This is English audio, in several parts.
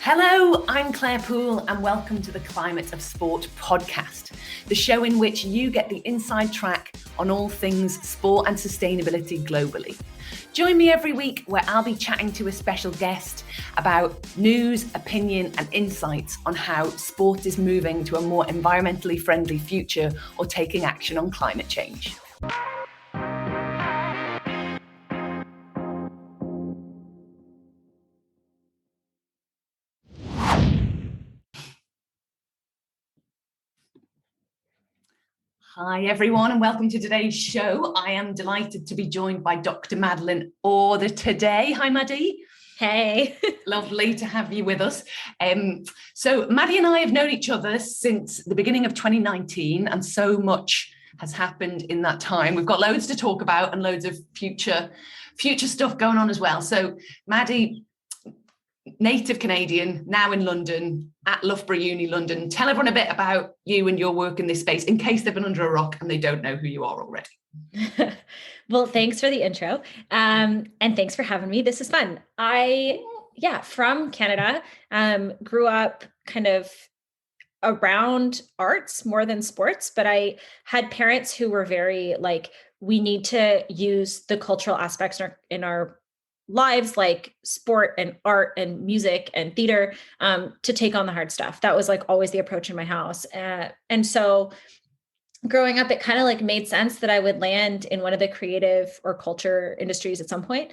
Hello, I'm Claire Poole and welcome to the Climate of Sport podcast, the show in which you get the inside track on all things sport and sustainability globally. Join me every week where I'll be chatting to a special guest about news, opinion and insights on how sport is moving to a more environmentally friendly future or taking action on climate change. Hi everyone and welcome to today's show. I am delighted to be joined by Dr. Madeleine Orr today. Hi Maddy. Hey. Lovely to have you with us. So Maddy and I have known each other since the beginning of 2019 and so much has happened in that time. We've got loads to talk about and loads of future stuff going on as well. So Maddy, native Canadian, now in London, at Loughborough Uni London. Tell everyone a bit about you and your work in this space in case they've been under a rock and they don't know who you are already. Well, thanks for the intro. And thanks for having me. This is fun. From Canada, grew up kind of around arts more than sports, but I had parents who were very like, we need to use the cultural aspects in our lives, like sport and art and music and theater, to take on the hard stuff. That was like always the approach in my house. And so growing up, it kind of like made sense that I would land in one of the creative or culture industries at some point.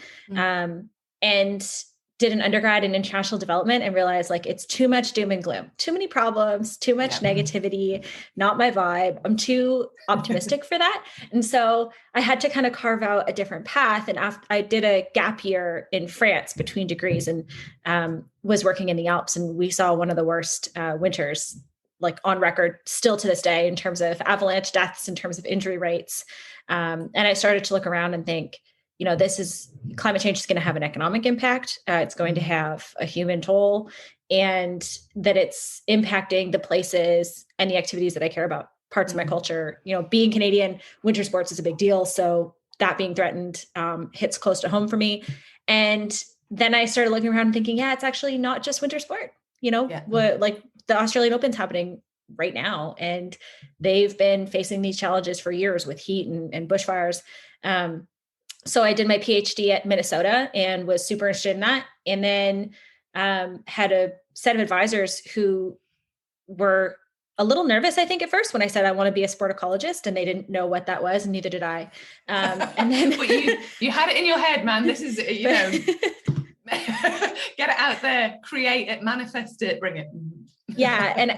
And did an undergrad in international development and realized like it's too much doom and gloom, too many problems, too much negativity, not my vibe. I'm too optimistic for that. And so I had to kind of carve out a different path. And after I did a gap year in France between degrees and was working in the Alps. And we saw one of the worst winters, like on record still to this day in terms of avalanche deaths, in terms of injury rates. And I started to look around and think, climate change is going to have an economic impact. It's going to have a human toll, and that it's impacting the places and the activities that I care about, parts of my culture. Being Canadian, winter sports is a big deal. So that being threatened hits close to home for me. And then I started looking around and thinking, it's actually not just winter sport. Like the Australian Open's happening right now, and they've been facing these challenges for years with heat and bushfires. So I did my PhD at Minnesota and was super interested in that. And then had a set of advisors who were a little nervous, I think, at first when I said I want to be a sport ecologist, and they didn't know what that was, and neither did I. And then But you had it in your head, man. This is, get it out there, create it, manifest it, bring it.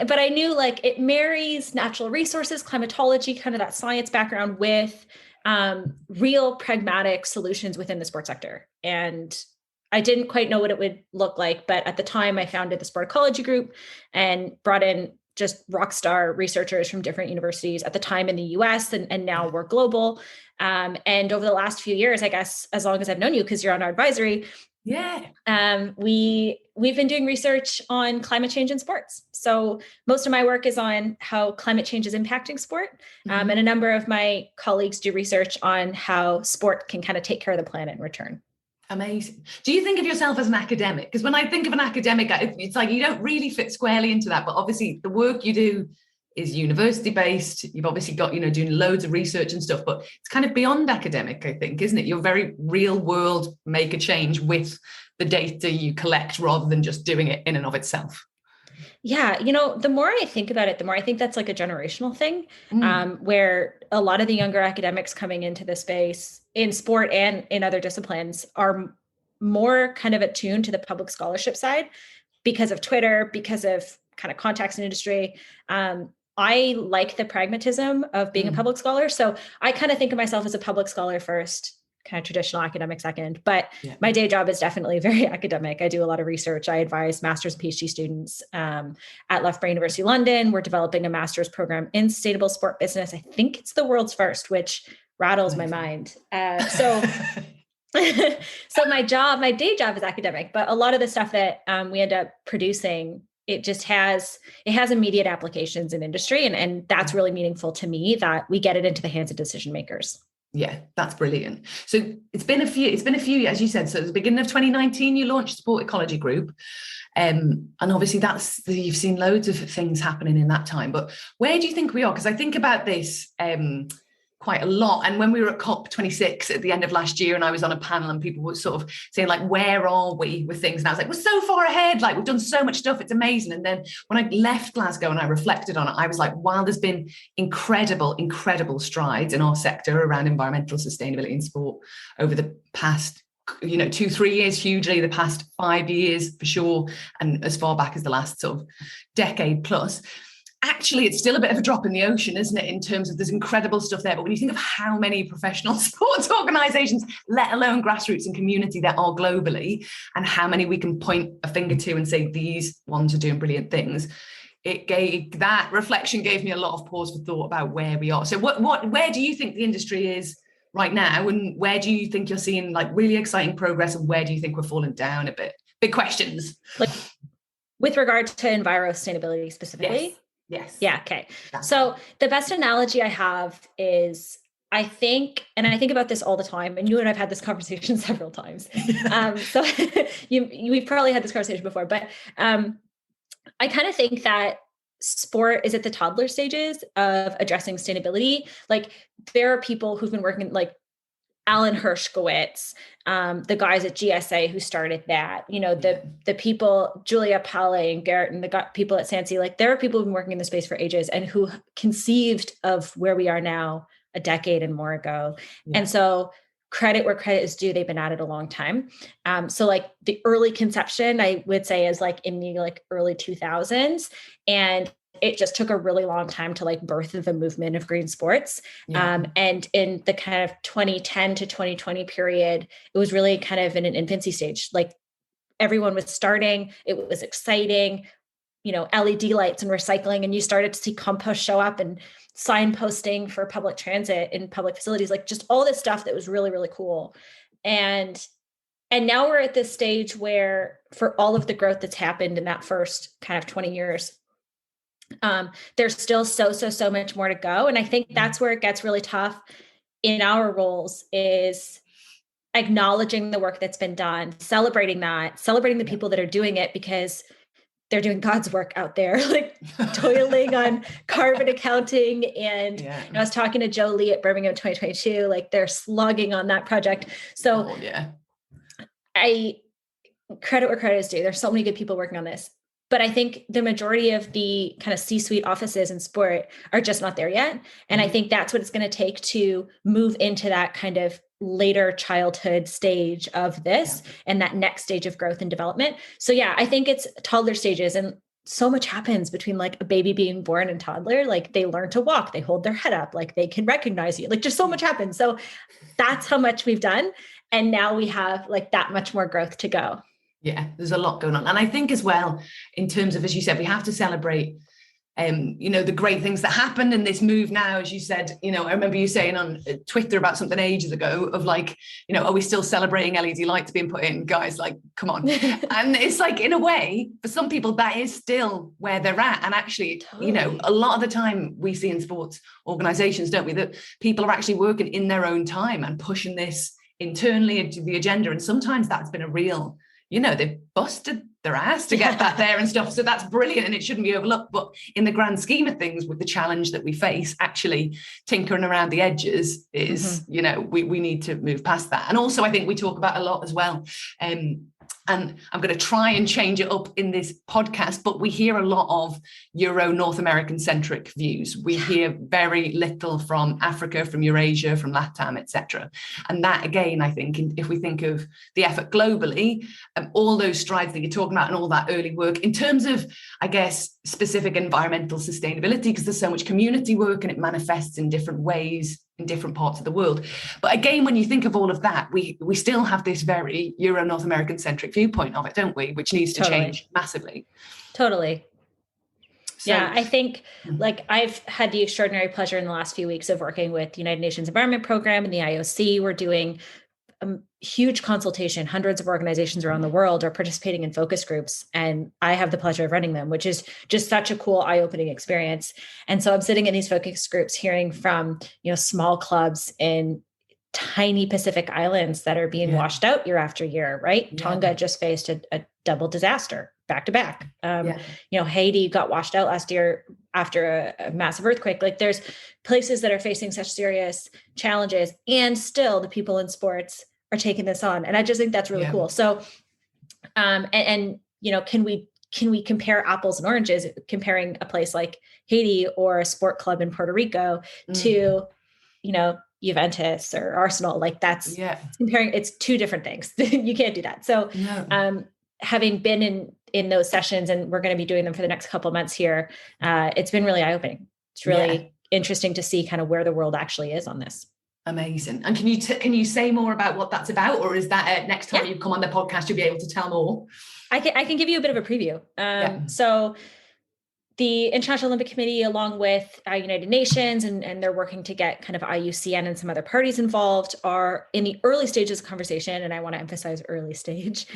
But I knew like it marries natural resources, climatology, kind of that science background with real pragmatic solutions within the sports sector. And I didn't quite know what it would look like, but at the time I founded the sport ecology group and brought in just rock star researchers from different universities at the time in the US, and now we're global. And over the last few years, I guess, as long as I've known you, because you're on our advisory, we've been doing research on climate change in sports. So most of my work is on how climate change is impacting sport. And a number of my colleagues do research on how sport can kind of take care of the planet in return. Amazing. Do you think of yourself as an academic? Because when I think of an academic, it's like you don't really fit squarely into that. But obviously the work you do is university based. You've obviously got, doing loads of research and stuff, but it's kind of beyond academic, I think, isn't it? You're very real world, make a change with the data you collect rather than just doing it in and of itself. Yeah. The more I think about it, the more I think that's like a generational thing, where a lot of the younger academics coming into the space in sport and in other disciplines are more kind of attuned to the public scholarship side because of Twitter, because of kind of contacts in industry. I like the pragmatism of being a public scholar. So I kind of think of myself as a public scholar first, kind of traditional academic second, but my day job is definitely very academic. I do a lot of research. I advise master's and PhD students at Loughborough University London. We're developing a master's program in sustainable sport business. I think it's the world's first, which rattles my mind. So my day job is academic, but a lot of the stuff that we end up producing, it has immediate applications in industry. And that's really meaningful to me, that we get it into the hands of decision makers. Yeah, that's brilliant. So it's been a few, as you said, so at the beginning of 2019, you launched Sport Ecology Group. And obviously you've seen loads of things happening in that time. But where do you think we are? Because I think about this quite a lot. And when we were at COP26 at the end of last year, and I was on a panel and people were sort of saying like, where are we with things? And I was like, we're so far ahead. Like we've done so much stuff. It's amazing. And then when I left Glasgow and I reflected on it, I was like, wow, there's been incredible strides in our sector around environmental sustainability in sport over the past 2-3 years, hugely, the past 5 years for sure, and as far back as the last sort of decade plus. Actually, it's still a bit of a drop in the ocean, isn't it, in terms of there's incredible stuff there. But when you think of how many professional sports organizations, let alone grassroots and community, there are globally, and how many we can point a finger to and say these ones are doing brilliant things, that reflection gave me a lot of pause for thought about where we are. So where do you think the industry is right now, and where do you think you're seeing like really exciting progress, and where do you think we're falling down a bit? Big questions. Like with regard to enviro sustainability specifically? Yes. Yeah. Okay. So the best analogy I have is, I think about this all the time, and you and I've had this conversation several times. So we've probably had this conversation before, but I kind of think that sport is at the toddler stages of addressing sustainability. Like there are people who've been working, like Alan Hershkowitz, the guys at GSA who started that, the people, Julia Pale and Garrett and the people at Sansi, like there are people who've been working in the space for ages and who conceived of where we are now a decade and more ago. Yeah. And so credit where credit is due, they've been at it a long time. So like the early conception, I would say, is like in the like early 2000s. And it just took a really long time to like birth the movement of green sports. Yeah. And in the kind of 2010 to 2020 period, it was really kind of in an infancy stage. Like everyone was starting, it was exciting, LED lights and recycling. And you started to see compost show up and signposting for public transit in public facilities, like just all this stuff that was really, really cool. And now we're at this stage where for all of the growth that's happened in that first kind of 20 years, there's still so much more to go. And I think that's where it gets really tough in our roles, is acknowledging the work that's been done, celebrating the people that are doing it, because they're doing God's work out there, like toiling on carbon accounting. And I was talking to Joe Lee at Birmingham 2022, like they're slugging on that project. So I credit where credit is due. There's so many good people working on this. But I think the majority of the kind of C-suite offices in sport are just not there yet. And I think that's what it's going to take to move into that kind of later childhood stage of this and that next stage of growth and development. So I think it's toddler stages, and so much happens between like a baby being born and toddler. Like they learn to walk, they hold their head up, like they can recognize you, like just so much happens. So that's how much we've done. And now we have like that much more growth to go. Yeah, there's a lot going on. And I think as well, in terms of, as you said, we have to celebrate, the great things that happened in this move now, as you said, I remember you saying on Twitter about something ages ago of like, are we still celebrating LED lights being put in? Guys, like, come on. And it's like, in a way, for some people, that is still where they're at. And actually, a lot of the time we see in sports organizations, don't we, that people are actually working in their own time and pushing this internally into the agenda. And sometimes that's been a real, they've busted their ass to get that there and stuff. So that's brilliant and it shouldn't be overlooked. But in the grand scheme of things, with the challenge that we face, actually tinkering around the edges is, we need to move past that. And also, I think we talk about a lot as well. And I'm going to try and change it up in this podcast, but we hear a lot of Euro North American centric views. We hear very little from Africa, from Eurasia, from LATAM, etc. And that, again, I think, if we think of the effort globally, all those strides that you're talking about and all that early work in terms of, I guess, specific environmental sustainability, because there's so much community work and it manifests in different ways in different parts of the world. But again, when you think of all of that, we still have this very Euro North American centric viewpoint of it, don't we? Which needs to change massively. Totally. So, I think like I've had the extraordinary pleasure in the last few weeks of working with the United Nations Environment Program and the IOC. We're doing huge consultation. Hundreds of organizations around the world are participating in focus groups, and I have the pleasure of running them, which is just such a cool, eye-opening experience. And so I'm sitting in these focus groups hearing from, small clubs in tiny Pacific islands that are being washed out year after year, right? Yeah. Tonga just faced a double disaster, back to back. Haiti got washed out last year after a massive earthquake. Like there's places that are facing such serious challenges, and still the people in sports are taking this on. And I just think that's really cool. So, can we compare apples and oranges, comparing a place like Haiti or a sport club in Puerto Rico to, Juventus or Arsenal? Like that's comparing, it's two different things. You can't do that. So, having been in those sessions, and we're going to be doing them for the next couple of months here, it's been really eye-opening. It's really interesting to see kind of where the world actually is on this. Amazing. And can you say more about what that's about, or is that next time you come on the podcast, you'll be able to tell more? I can give you a bit of a preview. So the International Olympic Committee, along with United Nations, and they're working to get kind of IUCN and some other parties involved, are in the early stages of conversation. And I want to emphasize early stage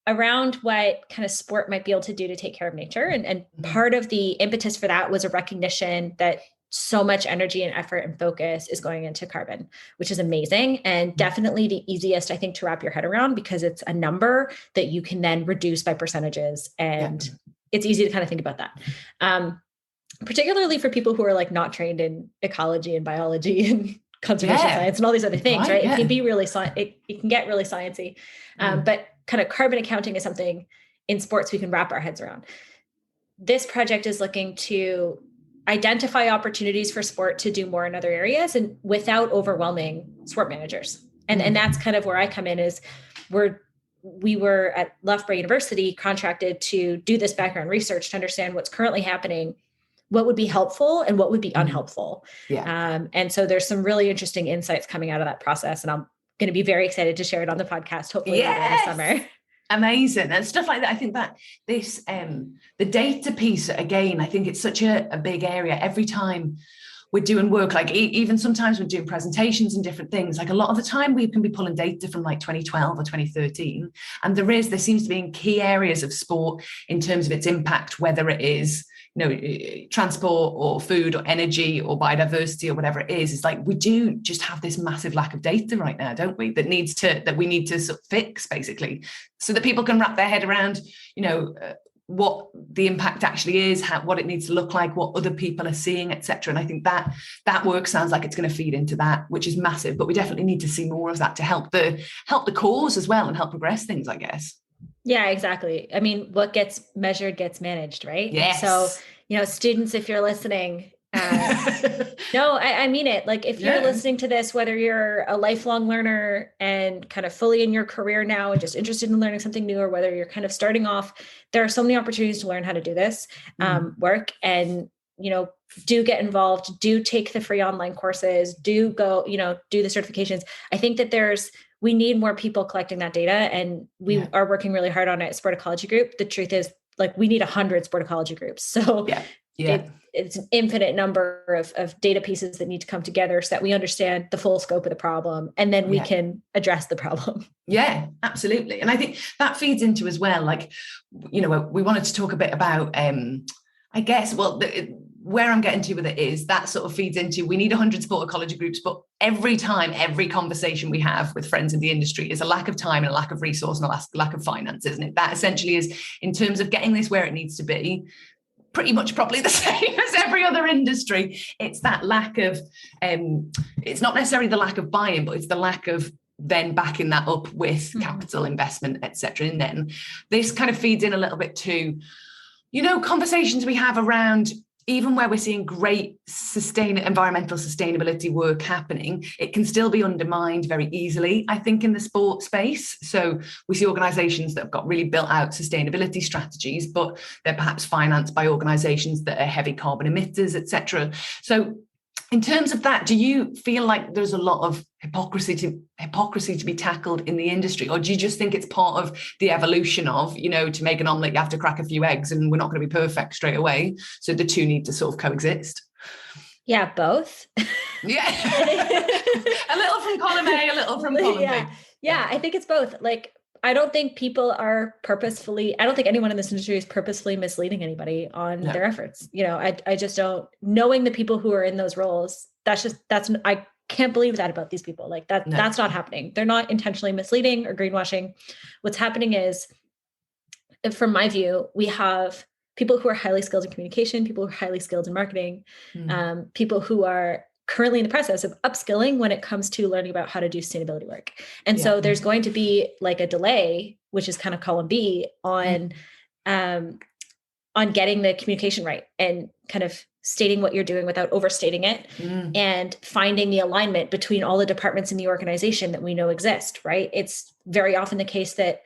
around what kind of sport might be able to do to take care of nature. And part of the impetus for that was a recognition that so much energy and effort and focus is going into carbon, which is amazing. And definitely the easiest, I think, to wrap your head around, because it's a number that you can then reduce by percentages. And it's easy to kind of think about that. Particularly for people who are like not trained in ecology and biology and conservation science and all these other things, right? It can be really, it can get really sciencey. But kind of carbon accounting is something in sports we can wrap our heads around. This project is looking to identify opportunities for sport to do more in other areas, and without overwhelming sport managers. And that's kind of where I come in, is we were at Loughborough University contracted to do this background research to understand what's currently happening, what would be helpful and what would be unhelpful. And so there's some really interesting insights coming out of that process, and I'm going to be very excited to share it on the podcast, hopefully later in the summer. Amazing. And stuff like that. I think that this, the data piece, again, I think it's such a big area. Every time we're doing work, like even sometimes we're doing presentations and different things, like a lot of the time we can be pulling data from like 2012 or 2013. And there seems to be in key areas of sport in terms of its impact, whether it is, transport or food or energy or biodiversity or whatever it is. It's like, we do just have this massive lack of data right now, don't we? That we need to sort of fix, basically, so that people can wrap their head around, what the impact actually is, what it needs to look like, what other people are seeing, etc. And I think that work sounds like it's going to feed into that, which is massive. But we definitely need to see more of that to help the cause as well and help progress things, I guess. Yeah, exactly. I mean, what gets measured gets managed, right? Yes. So, students, if you're listening, no, I mean it. Like if you're listening to this, whether you're a lifelong learner and kind of fully in your career now and just interested in learning something new, or whether you're kind of starting off, there are so many opportunities to learn how to do this work. And, do get involved, do take the free online courses, do go, do the certifications. I think that we need more people collecting that data, and we are working really hard on it at Sport Ecology Group. The truth is, like, we need 100 sport ecology groups. So it's an infinite number of data pieces that need to come together so that we understand the full scope of the problem, and then we can address the problem. Yeah, absolutely. And I think that feeds into as well, like, we wanted to talk a bit about, I guess, where I'm getting to with it is that sort of feeds into, we need 100 sport ecology groups, but every conversation we have with friends in the industry is a lack of time and a lack of resource and a lack of finance, isn't it? That essentially is, in terms of getting this where it needs to be, pretty much probably the same as every other industry. It's that lack of, it's not necessarily the lack of buy-in, but it's the lack of then backing that up with capital investment, etc. And then this kind of feeds in a little bit to, conversations we have around, even where we're seeing great environmental sustainability work happening, it can still be undermined very easily, I think, in the sport space. So we see organisations that have got really built out sustainability strategies, but they're perhaps financed by organisations that are heavy carbon emitters, etc. So in terms of that, do you feel like there's a lot of hypocrisy to be tackled in the industry, or do you just think it's part of the evolution of, to make an omelette you have to crack a few eggs, and we're not going to be perfect straight away, so the two need to sort of coexist? Yeah, both. Yeah. A little from column A, a little from column B. Yeah, I think it's both. Like, I don't think I don't think anyone in this industry is purposefully misleading anybody on their efforts. I just don't, knowing the people who are in those roles, I can't believe that about these people. Like that's not happening. They're not intentionally misleading or greenwashing. What's happening is from my view, we have people who are highly skilled in communication, people who are highly skilled in marketing, people who are currently in the process of upskilling when it comes to learning about how to do sustainability work. And so there's going to be like a delay, which is kind of column B on getting the communication right and kind of stating what you're doing without overstating it and finding the alignment between all the departments in the organization that we know exist, right? It's very often the case that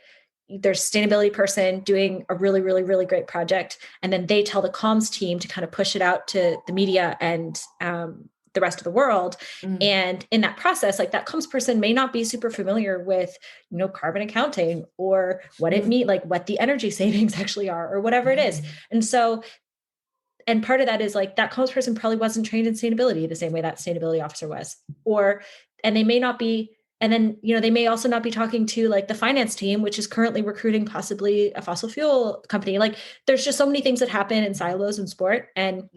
there's a sustainability person doing a really, really, really great project. And then they tell the comms team to kind of push it out to the media and the rest of the world. And in that process, like that comms person may not be super familiar with, carbon accounting or what it means, like what the energy savings actually are or whatever it is. And so, and part of that is like that comms person probably wasn't trained in sustainability the same way that sustainability officer was, and they may not be. And then, they may also not be talking to like the finance team, which is currently recruiting possibly a fossil fuel company. Like there's just so many things that happen in silos in sport. And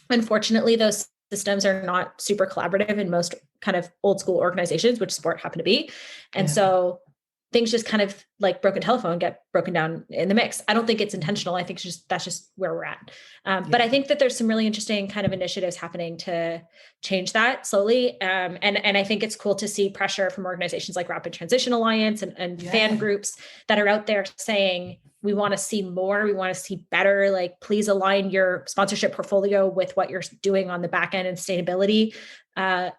unfortunately, those systems are not super collaborative in most kind of old school organizations, which sport happen to be. And so things just kind of like broken telephone get broken down in the mix. I don't think it's intentional. I think that's just where we're at. But I think that there's some really interesting kind of initiatives happening to change that slowly. And I think it's cool to see pressure from organizations like Rapid Transition Alliance and fan groups that are out there saying, we want to see more, we want to see better, like please align your sponsorship portfolio with what you're doing on the back end and sustainability.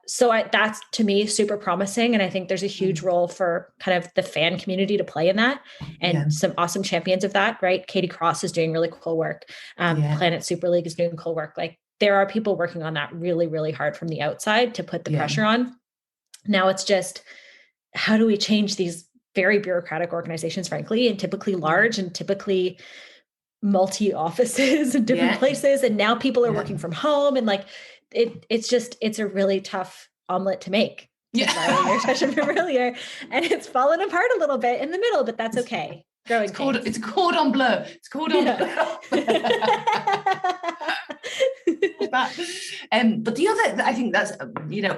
So that's to me super promising. And I think there's a huge role for kind of the fan community to play in that and some awesome champions of that, right? Katie Cross is doing really cool work. Planet Super League is doing cool work. Like there are people working on that really, really hard from the outside to put the pressure on. Now it's just, how do we change these very bureaucratic organizations, frankly, and typically large and typically multi offices in different places. And now people are working from home and like, it's a really tough omelet to make. Your session from earlier, and it's fallen apart a little bit in the middle, but that's okay. It's cordon bleu. It's cordon bleu. But the other, I think that's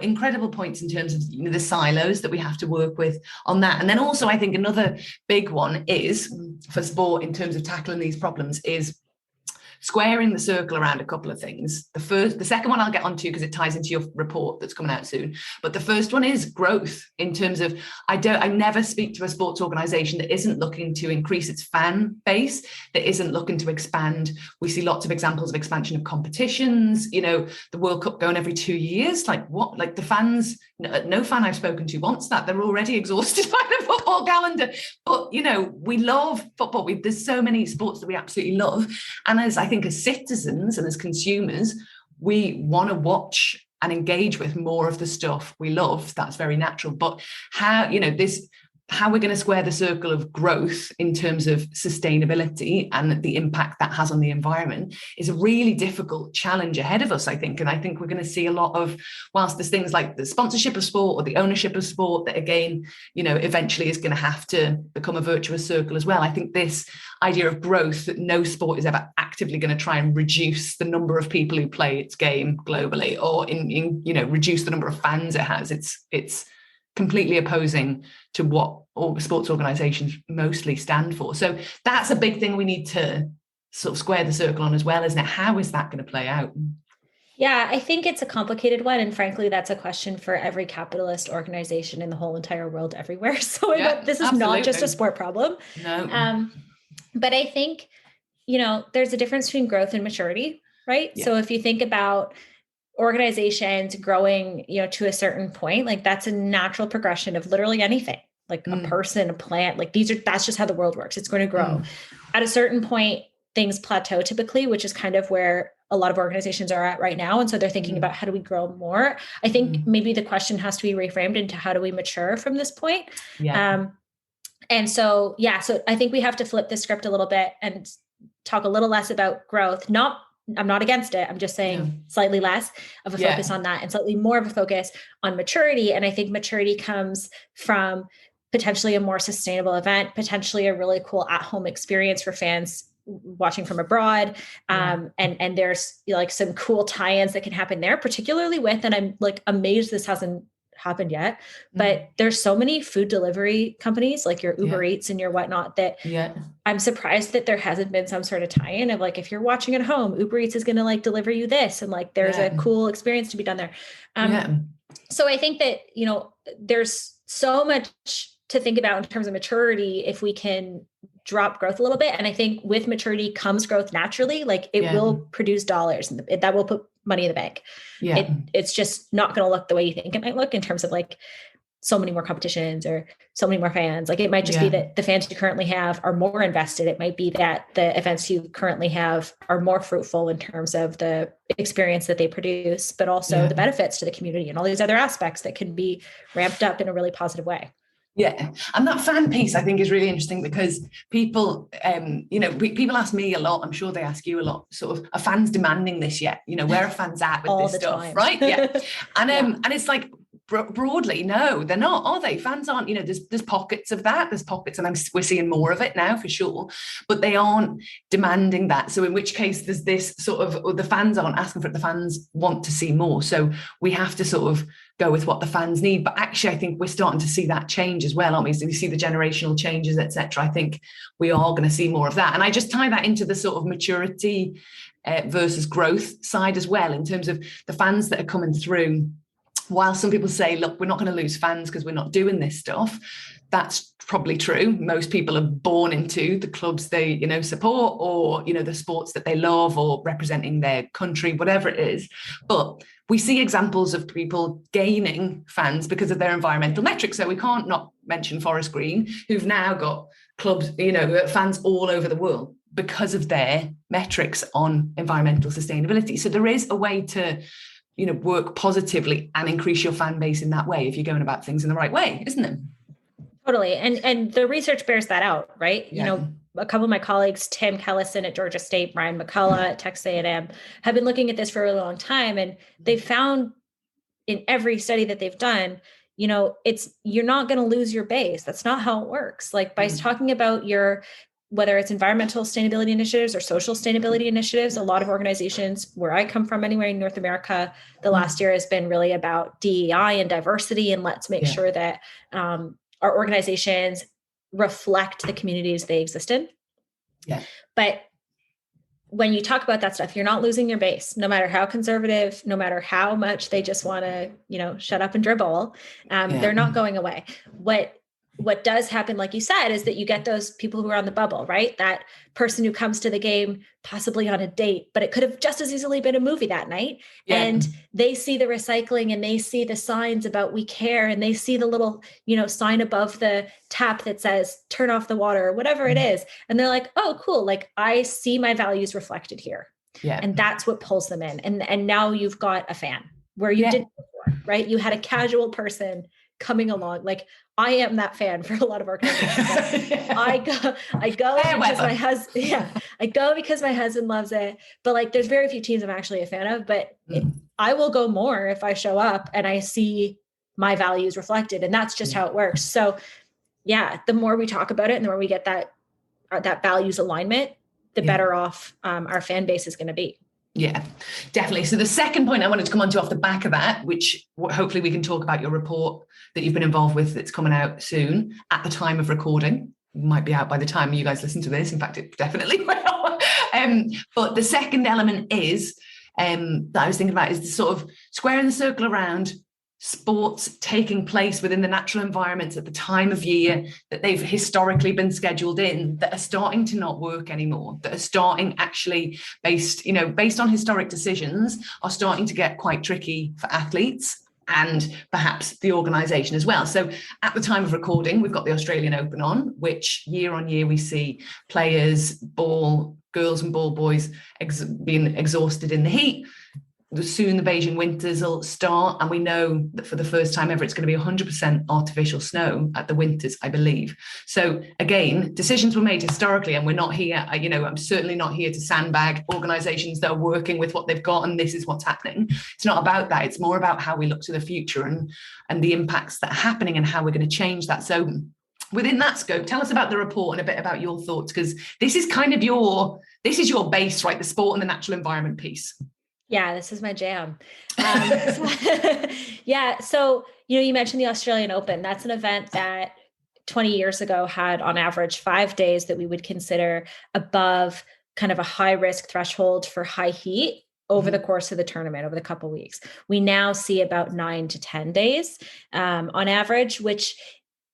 incredible points in terms of the silos that we have to work with on that. And then also I think another big one is for sport in terms of tackling these problems is squaring the circle around a couple of things. The second one I'll get onto because it ties into your report that's coming out soon. But the first one is growth in terms of I never speak to a sports organization that isn't looking to increase its fan base, that isn't looking to expand. We see lots of examples of expansion of competitions, the World Cup going every 2 years. Like what? Like the fans, no fan I've spoken to wants that. They're already exhausted by the football calendar. But we love football. There's so many sports that we absolutely love. And as I think as citizens and as consumers, we want to watch and engage with more of the stuff we love. That's very natural. But how we're going to square the circle of growth in terms of sustainability and the impact that has on the environment is a really difficult challenge ahead of us, I think. And I think we're going to see a lot of, whilst there's things like the sponsorship of sport or the ownership of sport that, again, eventually is going to have to become a virtuous circle as well. I think this idea of growth, that no sport is ever actively going to try and reduce the number of people who play its game globally or in reduce the number of fans it has. It's completely opposing to what all sports organizations mostly stand for. So that's a big thing we need to sort of square the circle on as well, isn't it? How is that going to play out? Yeah, I think it's a complicated one. And frankly, that's a question for every capitalist organization in the whole entire world everywhere. So this is absolutely not just a sport problem. No. But I think, there's a difference between growth and maturity, right? Yeah. So if you think about organizations growing, to a certain point, like that's a natural progression of literally anything, like a person, a plant, like that's just how the world works. It's going to grow. At a certain point, things plateau typically, which is kind of where a lot of organizations are at right now. And so they're thinking about how do we grow more? I think maybe the question has to be reframed into how do we mature from this point? Yeah. And so I think we have to flip the script a little bit and talk a little less about growth. I'm not against it. I'm just saying slightly less of a focus on that and slightly more of a focus on maturity. And I think maturity comes from potentially a more sustainable event, potentially a really cool at-home experience for fans watching from abroad. And there's like some cool tie-ins that can happen there, particularly with, and I'm like amazed this hasn't happened yet, but there's so many food delivery companies like your Uber Eats and your whatnot that I'm surprised that there hasn't been some sort of tie-in of like, if you're watching at home, Uber Eats is going to like deliver you this. And like, there's a cool experience to be done there. So I think that, you know, there's so much to think about in terms of maturity if we can drop growth a little bit. And I think with maturity comes growth naturally. Like it will produce dollars and that will put money in the bank. It's just not going to look the way you think it might look in terms of like so many more competitions or so many more fans. Like it might just be that the fans you currently have are more invested. It might be that the events you currently have are more fruitful in terms of the experience that they produce, but also the benefits to the community and all these other aspects that can be ramped up in a really positive way. Yeah. And that fan piece, I think, is really interesting because people, you know, people ask me a lot. I'm sure they ask you a lot, sort of, are fans demanding this yet? You know, where are fans at with this stuff? Time. Right. Yeah. And it's like, broadly, no, they're not, are they? Fans aren't, you know, there's pockets of that. There's pockets, and we're seeing more of it now for sure, but they aren't demanding that. So in which case there's this sort of, the fans aren't asking for it. The fans want to see more. So we have to sort of go with what the fans need. But actually, I think we're starting to see that change as well, aren't we? So we see the generational changes, etc. I think we are going to see more of that. And I just tie that into the sort of maturity versus growth side as well, in terms of the fans that are coming through. While some people say, look, we're not going to lose fans because we're not doing this stuff, that's probably true. Most people are born into the clubs they, you know, support, or, you know, the sports that they love, or representing their country, whatever it is. But we see examples of people gaining fans because of their environmental metrics. So we can't not mention Forest Green, who've now got clubs, you know, fans all over the world because of their metrics on environmental sustainability. So there is a way to, you know, work positively and increase your fan base in that way if you're going about things in the right way, isn't it? Totally. And the research bears that out, right? You know, a couple of my colleagues, Tim Kellison at Georgia State, Brian McCullough at Texas A&M, have been looking at this for a really long time. And they found in every study that they've done, you know, you're not going to lose your base. That's not how it works. Like by talking about whether it's environmental sustainability initiatives or social sustainability initiatives, a lot of organizations where I come from anywhere in North America, the last year has been really about DEI and diversity. And let's make sure that our organizations reflect the communities they exist in. Yeah. But when you talk about that stuff, you're not losing your base, no matter how conservative, no matter how much they just want to, you know, shut up and dribble. They're not going away. What does happen, like you said, is that you get those people who are on the bubble, right? That person who comes to the game possibly on a date, but it could have just as easily been a movie that night. Yeah. And they see the recycling and they see the signs about we care, and they see the little, you know, sign above the tap that says turn off the water or whatever it is. And they're like, oh, cool. Like I see my values reflected here. Yeah. And that's what pulls them in. And now you've got a fan where you didn't before, right? You had a casual person coming along. Like I am that fan for a lot of organizations. I go because my husband, I go because my husband loves it. But like, there's very few teams I'm actually a fan of, but I will go more if I show up and I see my values reflected, and that's just how it works. So yeah, the more we talk about it and the more we get that values alignment, the better off our fan base is going to be. Yeah, definitely. So the second point I wanted to come on to off the back of that, which hopefully we can talk about your report that you've been involved with that's coming out soon at the time of recording. It might be out by the time you guys listen to this. In fact, it definitely will. But the second element is that I was thinking about is the sort of squaring the circle around sports taking place within the natural environments at the time of year that they've historically been scheduled in, that are starting to not work anymore, that are starting actually based on historic decisions, are starting to get quite tricky for athletes and perhaps the organisation as well. So at the time of recording, we've got the Australian Open on, which year on year we see players, girls and ball boys being exhausted in the heat. Soon the Beijing winters will start, and we know that for the first time ever it's going to be 100% artificial snow at the winters, I believe. So again, decisions were made historically, and we're not here, I'm certainly not here to sandbag organisations that are working with what they've got and this is what's happening. It's not about that. It's more about how we look to the future and the impacts that are happening and how we're going to change that. So within that scope, tell us about the report and a bit about your thoughts, because this is kind of your base, right? The sport and the natural environment piece. Yeah, this is my jam. Yeah. So, you mentioned the Australian Open. That's an event that 20 years ago had on average 5 days that we would consider above kind of a high risk threshold for high heat over the course of the tournament, over the couple of weeks. We now see about 9 to 10 days on average, which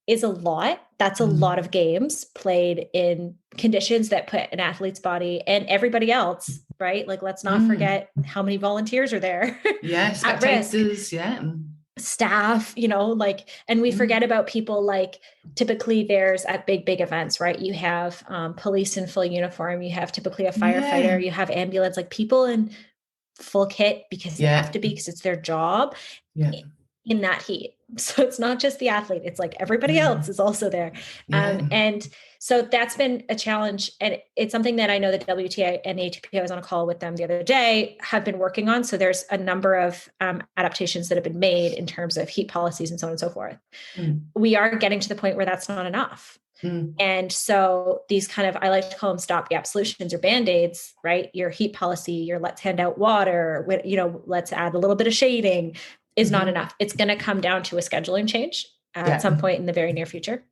is a lot. That's a lot of games played in conditions that put an athlete's body and everybody else, right? Like, let's not forget how many volunteers are there. Yeah, spectators, staff, and we forget about people like, typically there's at big events, right? You have police in full uniform, you have typically a firefighter, you have ambulance, like people in full kit because they have to be, because it's their job in that heat. So it's not just the athlete, it's like everybody else is also there. And so that's been a challenge. And it's something that I know that WTA and the ATP, I was on a call with them the other day, have been working on. So there's a number of adaptations that have been made in terms of heat policies and so on and so forth. We are getting to the point where that's not enough. And so these kind of, I like to call them stopgap solutions or band-aids, right? Your heat policy, your let's hand out water, let's add a little bit of shading is not enough. It's going to come down to a scheduling change at some point in the very near future.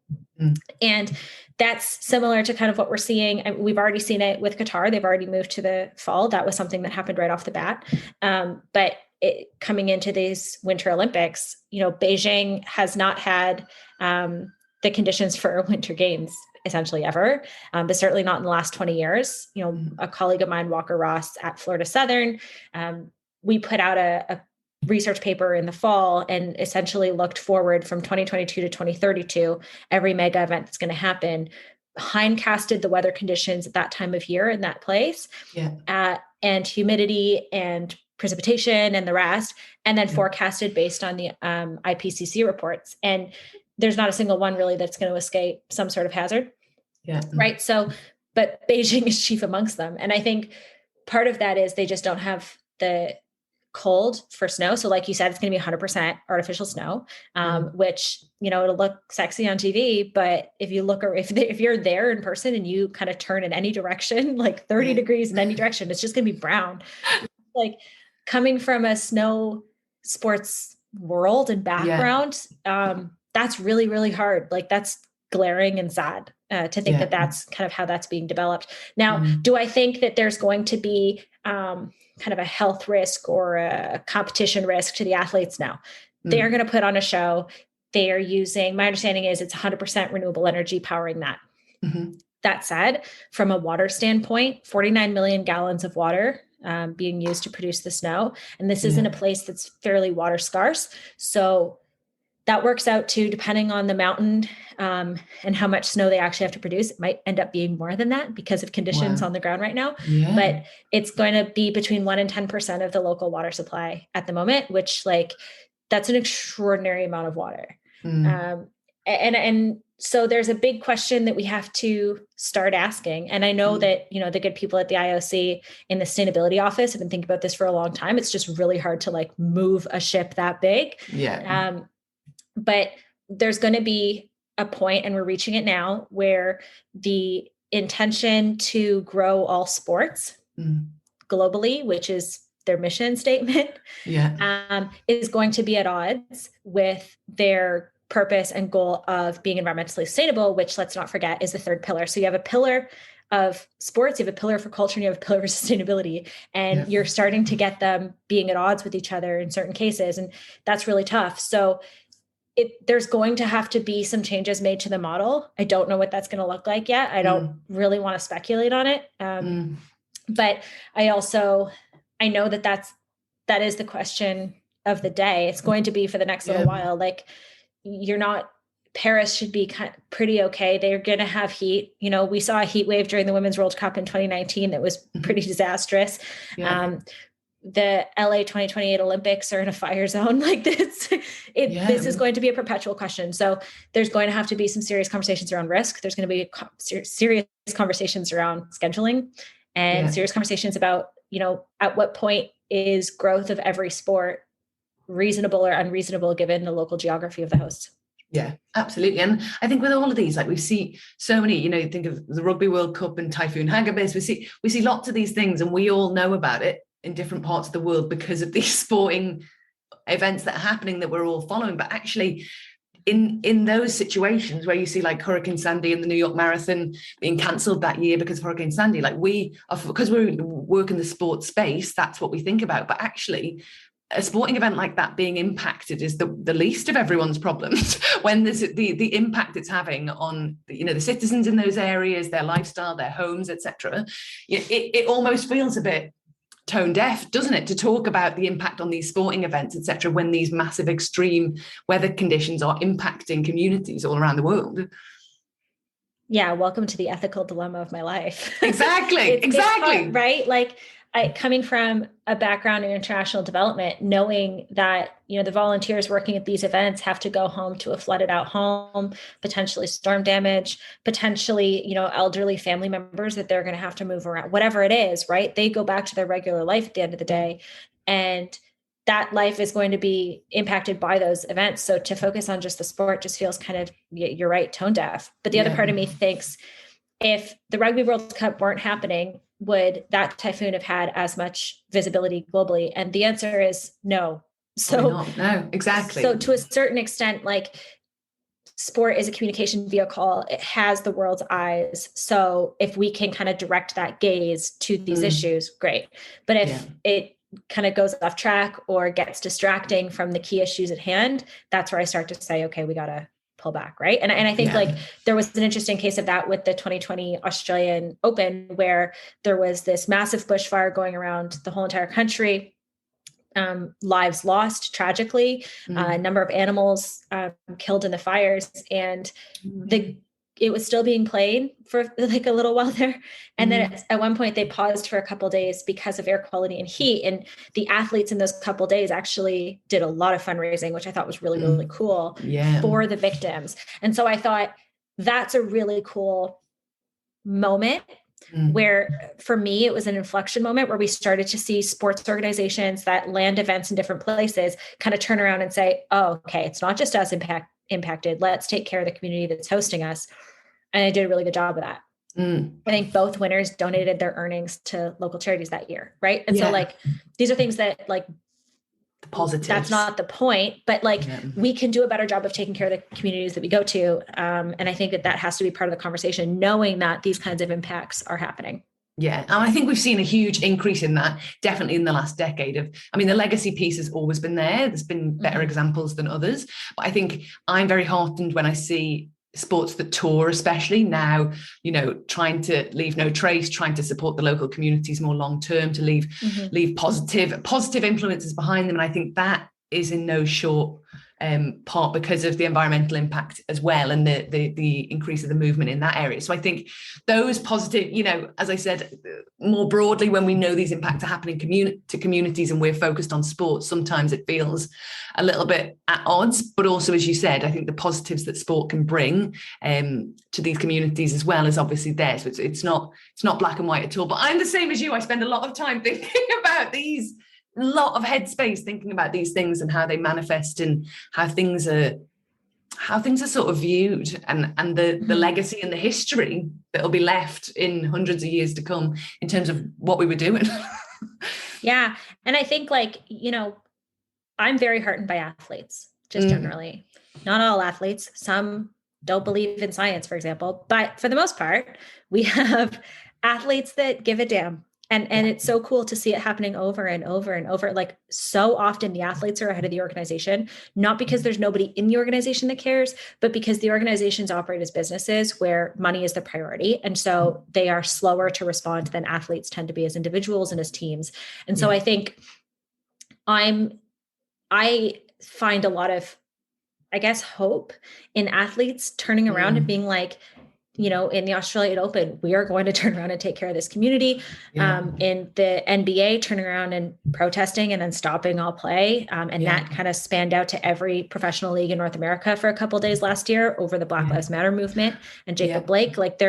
And that's similar to kind of what we're seeing. And we've already seen it with Qatar. They've already moved to the fall. That was something that happened right off the bat. But coming into these Winter Olympics, Beijing has not had the conditions for Winter Games essentially ever, but certainly not in the last 20 years. A colleague of mine, Walker Ross at Florida Southern, we put out a research paper in the fall and essentially looked forward from 2022 to 2032, every mega event that's going to happen, hindcasted the weather conditions at that time of year in that place, and humidity and precipitation and the rest, and then forecasted based on the IPCC reports. And there's not a single one really that's going to escape some sort of hazard. Right. So, but Beijing is chief amongst them. And I think part of that is they just don't have the cold for snow. So like you said, it's going to be 100% artificial snow, which, it'll look sexy on TV, but if you look, or if you're there in person and you kind of turn in any direction, like 30 degrees in any direction, it's just going to be brown. Like coming from a snow sports world and background, that's really, really hard. Like that's glaring and sad to think that that's kind of how that's being developed. Now, do I think that there's going to be kind of a health risk or a competition risk to the athletes? Now, they're going to put on a show. They are using, my understanding is it's 100% renewable energy powering that. That said, from a water standpoint, 49 million gallons of water being used to produce the snow. And this is in a place that's fairly water scarce. So that works out to, depending on the mountain and how much snow they actually have to produce, it might end up being more than that because of conditions on the ground right now. But it's going to be between 1% and 10% of the local water supply at the moment, which that's an extraordinary amount of water. And so there's a big question that we have to start asking. And I know that, the good people at the IOC in the sustainability office have been thinking about this for a long time. It's just really hard to move a ship that big. But there's going to be a point, and we're reaching it now, where the intention to grow all sports globally, which is their mission statement, is going to be at odds with their purpose and goal of being environmentally sustainable, which, let's not forget, is the third pillar. So you have a pillar of sports, you have a pillar for culture, and you have a pillar for sustainability, and you're starting to get them being at odds with each other in certain cases. And that's really tough. So there's going to have to be some changes made to the model. I don't know what that's going to look like yet. I don't really want to speculate on it. But I know that is the question of the day. It's going to be for the next little while. Paris should be pretty okay. They're going to have heat. We saw a heat wave during the Women's World Cup in 2019 that was pretty disastrous. The LA 2028 Olympics are in a fire zone like this. This is going to be a perpetual question. So there's going to have to be some serious conversations around risk. There's going to be serious conversations around scheduling and serious conversations about, at what point is growth of every sport reasonable or unreasonable given the local geography of the host. Yeah, absolutely. And I think with all of these, we see so many, think of the Rugby World Cup and Typhoon Hagibis, we see lots of these things and we all know about it. in different parts of the world because of these sporting events that are happening that we're all following. But actually, in those situations where you see like Hurricane Sandy and the New York Marathon being cancelled that year because of Hurricane Sandy, like because we work in the sports space, that's what we think about. But actually, a sporting event like that being impacted is the least of everyone's problems when there's the impact it's having on the citizens in those areas, their lifestyle, their homes, etc. It almost feels a bit tone deaf, doesn't it, to talk about the impact on these sporting events, etc., when these massive extreme weather conditions are impacting communities all around the world. Yeah, welcome to the ethical dilemma of my life. Exactly. It's hard, right? Like coming from a background in international development, knowing that, the volunteers working at these events have to go home to a flooded out home, potentially storm damage, potentially, elderly family members that they're going to have to move around, whatever it is, right? They go back to their regular life at the end of the day. And that life is going to be impacted by those events. So to focus on just the sport just feels kind of, you're right, tone deaf. But the other part of me thinks if the Rugby World Cup weren't happening, would that typhoon have had as much visibility globally? And the answer is no. So no, exactly. So to a certain extent, like sport is a communication vehicle. It has the world's eyes. So if we can kind of direct that gaze to these issues, great. But if it kind of goes off track or gets distracting from the key issues at hand, that's where I start to say, okay, we got to pull back. Right. And I think like there was an interesting case of that with the 2020 Australian Open, where there was this massive bushfire going around the whole entire country. Lives lost tragically, a number of animals killed in the fires, and it was still being played for like a little while there. And then at one point they paused for a couple of days because of air quality and heat. And the athletes in those couple of days actually did a lot of fundraising, which I thought was really, really cool for the victims. And so I thought that's a really cool moment where for me, it was an inflection moment where we started to see sports organizations that land events in different places kind of turn around and say, oh, okay, it's not just us impacted. Let's take care of the community that's hosting us. And I did a really good job of that. I think both winners donated their earnings to local charities that year. Right. And so like, these are things that like, the positives. That's not the point, but like we can do a better job of taking care of the communities that we go to. And I think that has to be part of the conversation, knowing that these kinds of impacts are happening. Yeah. And I think we've seen a huge increase in that, definitely in the last decade the legacy piece has always been there. There's been better examples than others, but I think I'm very heartened when I see sports that tour, especially now, trying to leave no trace, trying to support the local communities more long-term, to leave positive influences behind them. And I think that is in no short part because of the environmental impact as well, and the increase of the movement in that area. So I think those positive, as I said, more broadly, when we know these impacts are happening to communities and we're focused on sports, sometimes it feels a little bit at odds. But also, as you said, I think the positives that sport can bring to these communities as well is obviously there. So it's not black and white at all. But I'm the same as you. I spend a lot of time thinking about these. A lot of headspace thinking about these things and how they manifest and how things are sort of viewed, and the legacy and the history that will be left in hundreds of years to come in terms of what we were doing. Yeah. And I think I'm very heartened by athletes, just generally. Not all athletes. Some don't believe in science, for example, but for the most part, we have athletes that give a damn. And it's so cool to see it happening over and over and over. Like, so often the athletes are ahead of the organization, not because there's nobody in the organization that cares, but because the organizations operate as businesses where money is the priority. And so they are slower to respond than athletes tend to be as individuals and as teams. And so I think I find a lot of, I guess, hope in athletes turning around and being like, in the Australian Open, we are going to turn around and take care of this community. In the NBA, turning around and protesting and then stopping all play. That kind of spanned out to every professional league in North America for a couple of days last year over the Black Lives Matter movement and Jacob Blake. Like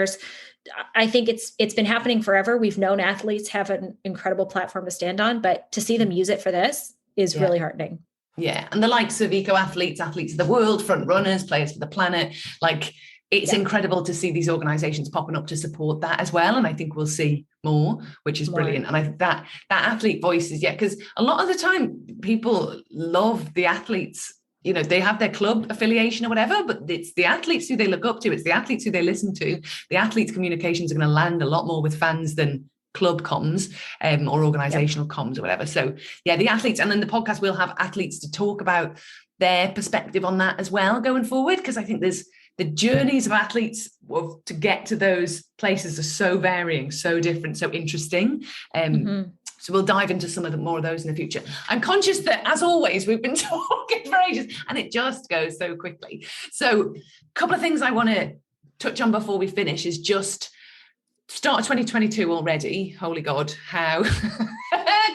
I think it's been happening forever. We've known athletes have an incredible platform to stand on, but to see them use it for this is really heartening. Yeah. And the likes of eco athletes of the world, front runners, players for the planet, like, it's incredible to see these organizations popping up to support that as well. And I think we'll see more, which is brilliant. And I think that athlete voice is, because a lot of the time people love the athletes, they have their club affiliation or whatever, but it's the athletes who they look up to. It's the athletes who they listen to. The athletes' communications are going to land a lot more with fans than club comms or organizational comms or whatever. So the athletes, and then the podcast will have athletes to talk about their perspective on that as well going forward, because I think there's the journeys of athletes to get to those places are so varying, so different, so interesting. So we'll dive into some of more of those in the future. I'm conscious that, as always, we've been talking for ages and it just goes so quickly. So a couple of things I want to touch on before we finish is just start of 2022 already. Holy God, how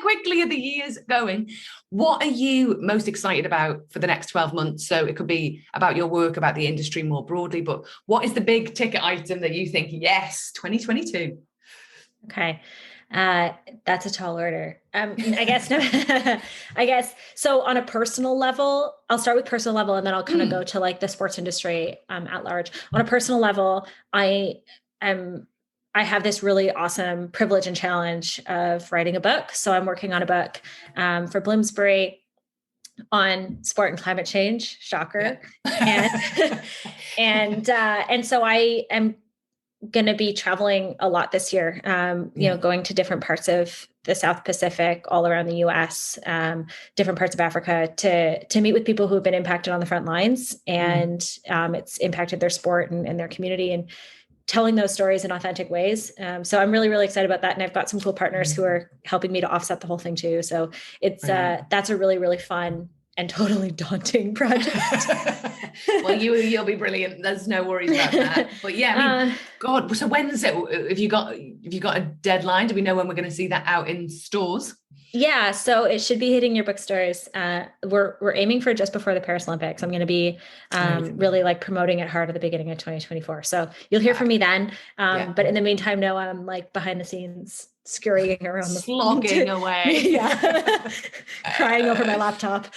quickly are the years going? What are you most excited about for the next 12 months? So it could be about your work, about the industry more broadly, but what is the big ticket item that you think, yes, 2022? Okay. That's a tall order. I guess so. On a personal level, I'll start with personal level and then I'll kind of go to like the sports industry at large. On a personal level, I have this really awesome privilege and challenge of writing a book. So I'm working on a book for Bloomsbury on sport and climate change. Shocker. Yeah. And so I am going to be traveling a lot this year, going to different parts of the South Pacific, all around the US, different parts of Africa to meet with people who have been impacted on the front lines and it's impacted their sport and their community, and telling those stories in authentic ways. So I'm really, really excited about that. And I've got some cool partners who are helping me to offset the whole thing too. So it's, that's a really, really fun and totally daunting project. Well, you'll be brilliant. There's no worries about that. But God, so when's it? Have you got a deadline? Do we know when we're going to see that out in stores? Yeah, so it should be hitting your bookstores. We're aiming for just before the Paris Olympics. I'm going to be really like promoting it hard at the beginning of 2024. So you'll hear from me then. But in the meantime, no, I'm like behind the scenes scurrying around, slogging away, crying over my laptop.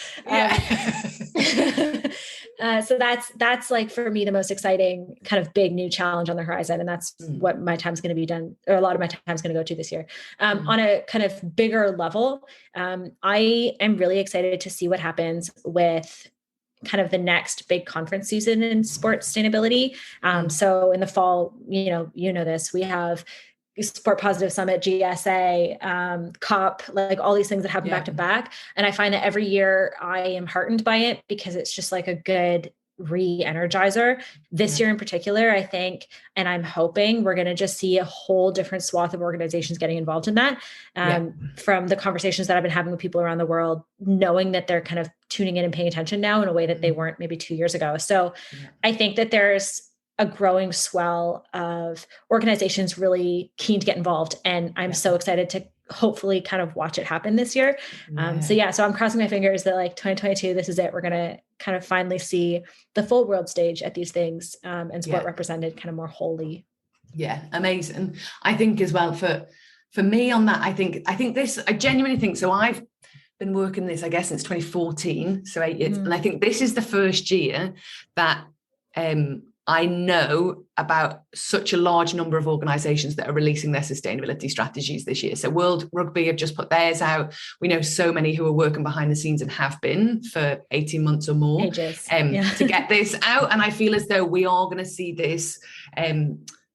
So that's like for me the most exciting kind of big new challenge on the horizon, and that's what my time's going to be done, or a lot of my time's going to go to this year. On a kind of bigger level, I am really excited to see what happens with kind of the next big conference season in sports sustainability. So in the fall, you know this, we have Sport Positive Summit, GSA, COP, like all these things that happen back to back. And I find that every year I am heartened by it because it's just like a good re-energizer. This year in particular, I think, and I'm hoping we're going to just see a whole different swath of organizations getting involved in that. From the conversations that I've been having with people around the world, knowing that they're kind of tuning in and paying attention now in a way that they weren't maybe 2 years ago. So I think that there's a growing swell of organizations really keen to get involved. And I'm so excited to hopefully kind of watch it happen this year. So I'm crossing my fingers that like 2022, this is it. We're going to kind of finally see the full world stage at these things and sport represented kind of more wholly. Yeah. Amazing. I think as well for me on that, I think this, I genuinely think so. I've been working this, I guess, since 2014. So 8 years. And I think this is the first year that, I know about such a large number of organizations that are releasing their sustainability strategies this year. So World Rugby have just put theirs out. We know so many who are working behind the scenes and have been for 18 months or more to get this out. And I feel as though we are going to see this,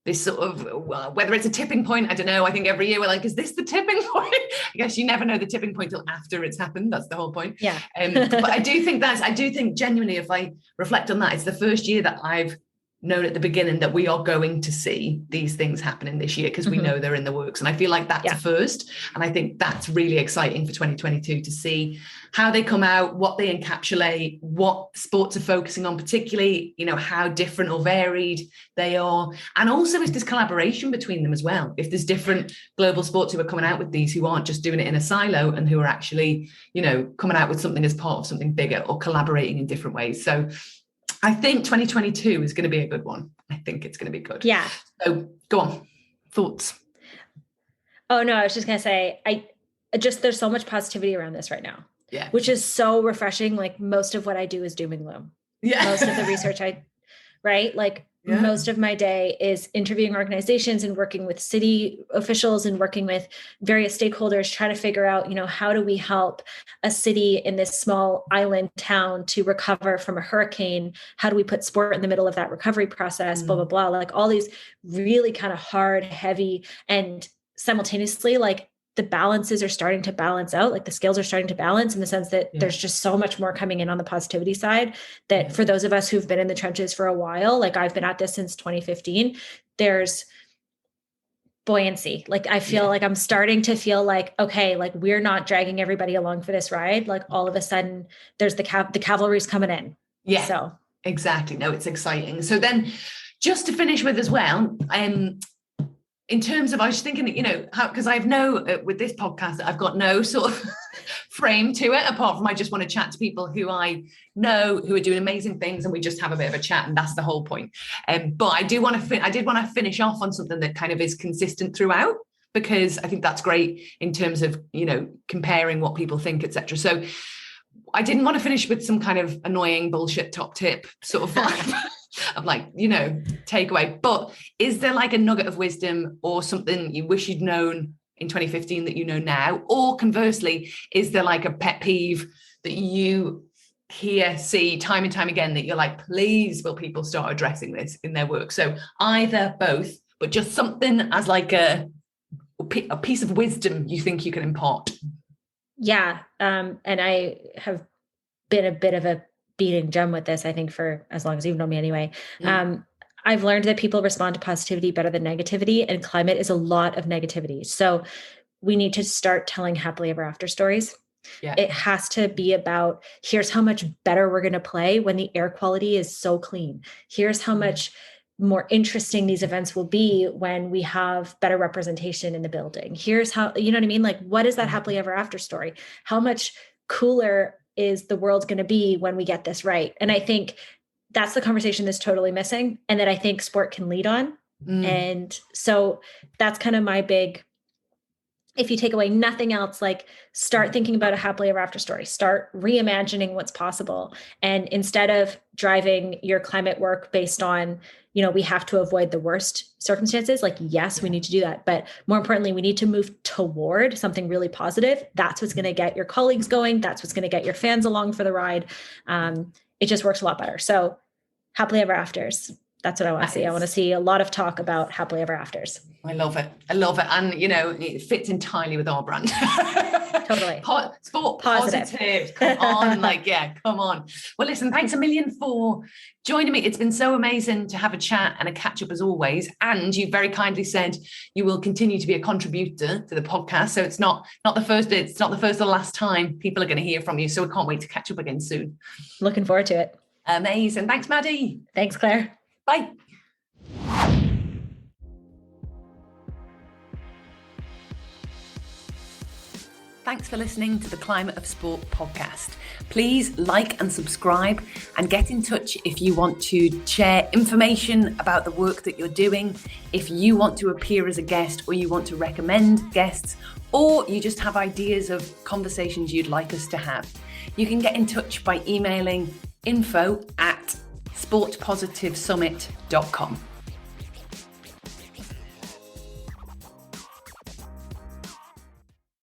this sort of, whether it's a tipping point, I don't know. I think every year we're like, is this the tipping point? I guess you never know the tipping point till after it's happened. That's the whole point. But I do think genuinely, if I reflect on that, it's the first year that I've known at the beginning that we are going to see these things happening this year because we know they're in the works. And I feel like that's a first. And I think that's really exciting for 2022 to see how they come out, what they encapsulate, what sports are focusing on, particularly, how different or varied they are. And also if there's collaboration between them as well. If there's different global sports who are coming out with these, who aren't just doing it in a silo and who are actually, coming out with something as part of something bigger or collaborating in different ways. So I think 2022 is going to be a good one. I think it's going to be good. Yeah. So go on. Thoughts? Oh, no, I was just going to say, there's so much positivity around this right now. Yeah. Which is so refreshing. Like most of what I do is doom and gloom. Yeah. Most of the research like most of my day is interviewing organizations and working with city officials and working with various stakeholders, trying to figure out, how do we help a city in this small island town to recover from a hurricane? How do we put sport in the middle of that recovery process? Blah, blah, blah. Like all these really kind of hard, heavy, and simultaneously, like the balances are starting to balance out, like the scales are starting to balance in the sense that there's just so much more coming in on the positivity side that for those of us who've been in the trenches for a while, like I've been at this since 2015, there's buoyancy. Like I feel like I'm starting to feel like, okay, like we're not dragging everybody along for this ride. Like all of a sudden there's the cavalry's coming in. Yeah, so exactly. No, it's exciting. So then just to finish with as well, in terms of, I was thinking, because I've with this podcast, I've got no sort of frame to it, apart from I just want to chat to people who I know who are doing amazing things, and we just have a bit of a chat, and that's the whole point. But I did want to finish off on something that kind of is consistent throughout, because I think that's great in terms of, comparing what people think, etc. So I didn't want to finish with some kind of annoying bullshit top tip sort of vibe. Of like, takeaway. But is there like a nugget of wisdom or something you wish you'd known in 2015 that you know now? Or conversely, is there like a pet peeve that you see time and time again that you're like, please, will people start addressing this in their work? So either both, but just something as like a piece of wisdom you think you can impart. Yeah. And I have been a bit of a beating drum with this, I think, for as long as you've known me anyway. I've learned that people respond to positivity better than negativity, and climate is a lot of negativity. So we need to start telling happily ever after stories. Yeah. It has to be about, here's how much better we're going to play when the air quality is so clean. Here's how much more interesting these events will be when we have better representation in the building. Here's how, you know what I mean? Like, what is that happily ever after story? How much cooler is the world going to be when we get this right? And I think that's the conversation that's totally missing, and that I think sport can lead on. And so that's kind of my big, if you take away nothing else, like start thinking about a happily ever after story, start reimagining what's possible. And instead of driving your climate work based on, we have to avoid the worst circumstances, like, yes, we need to do that. But more importantly, we need to move toward something really positive. That's what's going to get your colleagues going. That's what's going to get your fans along for the ride. It just works a lot better. So happily ever afters. That's what I want to see. I want to see a lot of talk about happily ever afters. I love it. And, it fits entirely with our brand. Totally. Sport positive. Come on. Come on. Well, listen, thanks a million for joining me. It's been so amazing to have a chat and a catch up as always. And you very kindly said you will continue to be a contributor to the podcast. So it's not the first or last time people are going to hear from you. So we can't wait to catch up again soon. Looking forward to it. Amazing. Thanks, Maddy. Thanks, Claire. Bye. Thanks for listening to the Climate of Sport podcast. Please like and subscribe, and get in touch if you want to share information about the work that you're doing, if you want to appear as a guest, or you want to recommend guests, or you just have ideas of conversations you'd like us to have. You can get in touch by emailing info@sportpositivesummit.com.